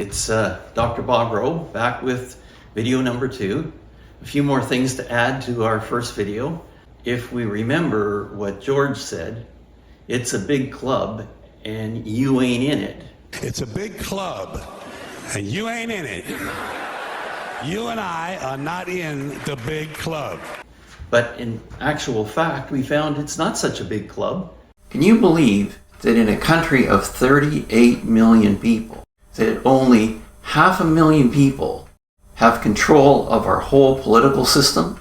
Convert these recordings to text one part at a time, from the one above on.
It's Dr. Bob Rowe back with video number 2. A few more things to add to our first video. If we remember what George said, it's a big club and you ain't in it. It's a big club and you ain't in it. You and I are not in the big club. But in actual fact, we found it's not such a big club. Can you believe that in a country of 38 million people, that only 500,000 people have control of our whole political system?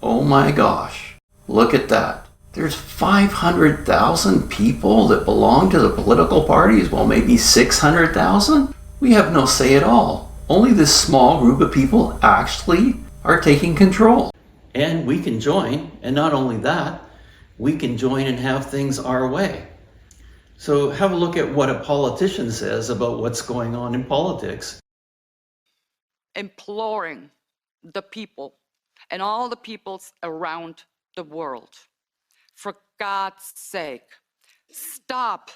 Oh my gosh, look at that. There's 500,000 people that belong to the political parties, well maybe 600,000? We have no say at all. Only this small group of people actually are taking control. And we can join, and not only that, we can join and have things our way. So have a look at what a politician says about what's going on in politics. Imploring the people and all the peoples around the world, for God's sake, stop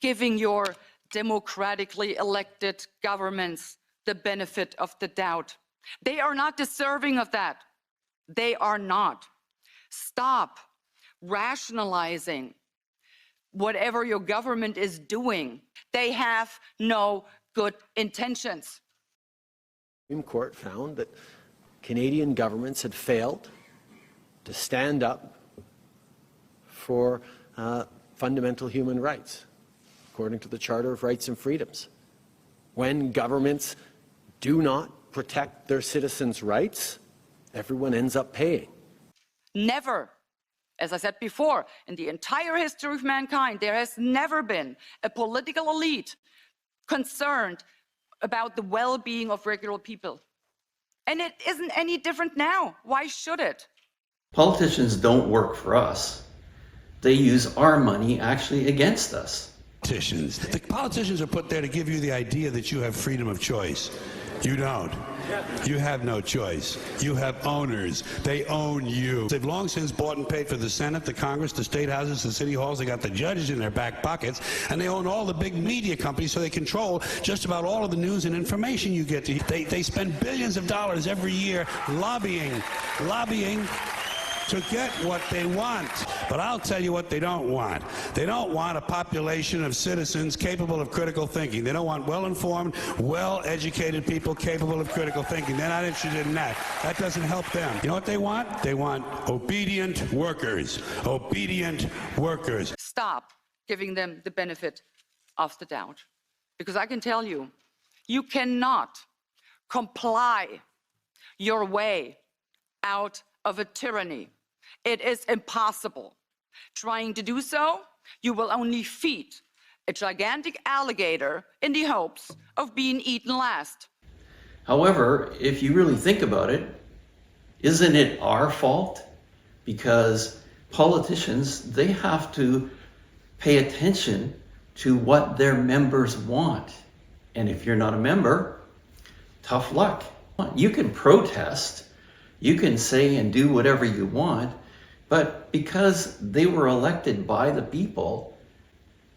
giving your democratically elected governments the benefit of the doubt. They are not deserving of that. They are not. Stop rationalizing whatever your government is doing. They have no good intentions. The Supreme Court found that Canadian governments had failed to stand up for fundamental human rights, according to the Charter of Rights and Freedoms. When governments do not protect their citizens' rights, everyone ends up paying. Never, as I said before, in the entire history of mankind, there has never been a political elite concerned about the well-being of regular people. And it isn't any different now. Why should it? Politicians don't work for us. They use our money actually against us. The politicians are put there to give you the idea that you have freedom of choice. You don't. You have no choice. You have owners. They own you. They've long since bought and paid for the Senate, the Congress, the state houses, the city halls. They got the judges in their back pockets, and they own all the big media companies, so they control just about all of the news and information you get to. They spend billions of dollars every year lobbying to get what they want. But I'll tell you what they don't want. They don't want a population of citizens capable of critical thinking. They don't want well-informed, well-educated people capable of critical thinking. They're not interested in that. That doesn't help them. You know what they want? They want obedient workers. Obedient workers. Stop giving them the benefit of the doubt. Because I can tell you, you cannot comply your way out of a tyranny. It is impossible. Trying to do so, you will only feed a gigantic alligator in the hopes of being eaten last. However, if you really think about it, isn't it our fault? Because politicians, they have to pay attention to what their members want. And if you're not a member, tough luck. You can protest, you can say and do whatever you want, but because they were elected by the people,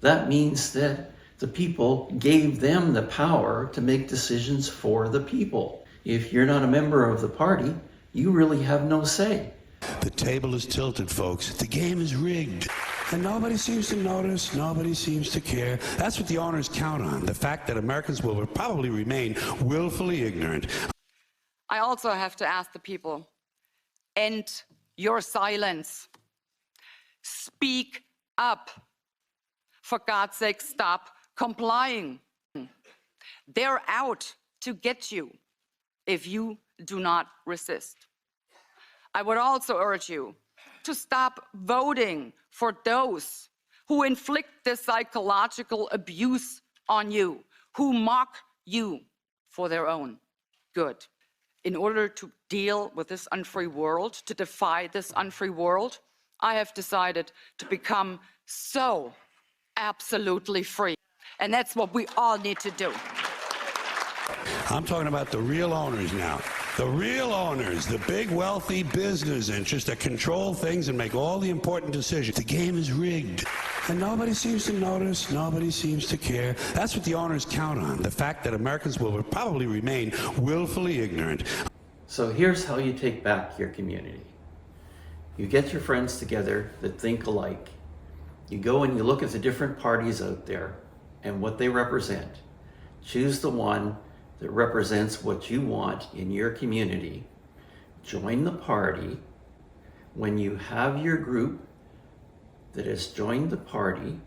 that means that the people gave them the power to make decisions for the people. If you're not a member of the party, you really have no say. The table is tilted, folks. The game is rigged. And nobody seems to notice, nobody seems to care. That's what the owners count on, the fact that Americans will probably remain willfully ignorant. I also have to ask the people, end your silence. Speak up. For God's sake, stop complying. They're out to get you if you do not resist. I would also urge you to stop voting for those who inflict this psychological abuse on you, who mock you for their own good. In order to deal with this unfree world, to defy this unfree world, I have decided to become so absolutely free. And that's what we all need to do. I'm talking about the real owners now. The real owners, the big wealthy business interests that control things and make all the important decisions. The game is rigged. And nobody seems to notice, nobody seems to care. That's what the owners count on, the fact that Americans will probably remain willfully ignorant. So here's how you take back your community. You get your friends together that think alike. You go and you look at the different parties out there and what they represent. Choose the one that represents what you want in your community. Join the party. When you have your group that has joined the party,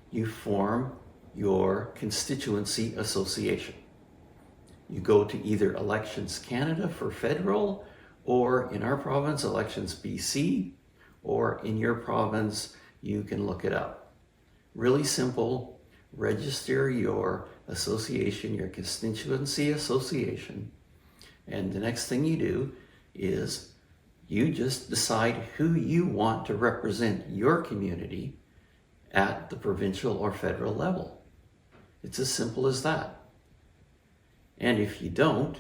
you form your constituency association. You go to either Elections Canada for federal, or in our province, Elections BC, or in your province, you can look it up. Really simple. Register your association, your constituency association, and the next thing you do is you just decide who you want to represent your community at the provincial or federal level. It's as simple as that. And if you don't,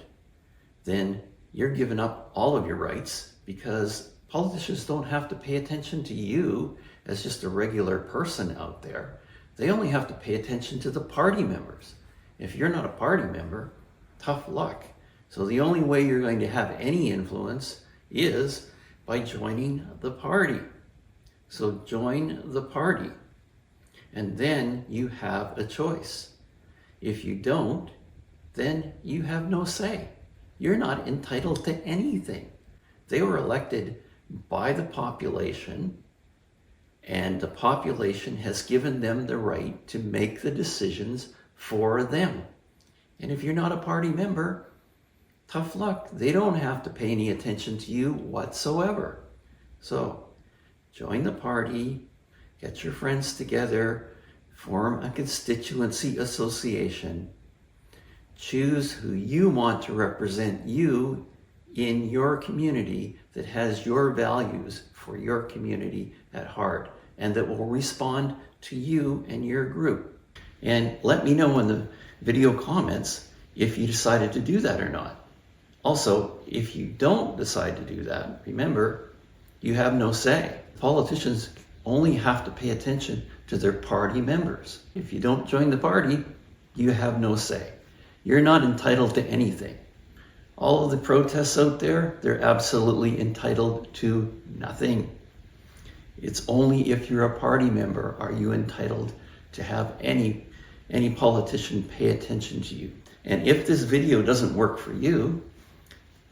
then you're giving up all of your rights, because politicians don't have to pay attention to you as just a regular person out there. They only have to pay attention to the party members. If you're not a party member, tough luck. So the only way you're going to have any influence is by joining the party. So join the party, and then you have a choice. If you don't, then you have no say. You're not entitled to anything. They were elected by the population, and the population has given them the right to make the decisions for them. And if you're not a party member, tough luck. They don't have to pay any attention to you whatsoever. So join the party, get your friends together, form a constituency association, choose who you want to represent you in your community that has your values for your community at heart and that will respond to you and your group. And let me know in the video comments if you decided to do that or not. Also, if you don't decide to do that, remember, you have no say. Politicians only have to pay attention to their party members. If you don't join the party, you have no say. You're not entitled to anything. All of the protests out there, they're absolutely entitled to nothing. It's only if you're a party member are you entitled to have any politician pay attention to you. And if this video doesn't work for you,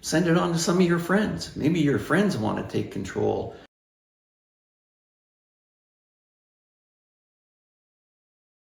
send it on to some of your friends. Maybe your friends want to take control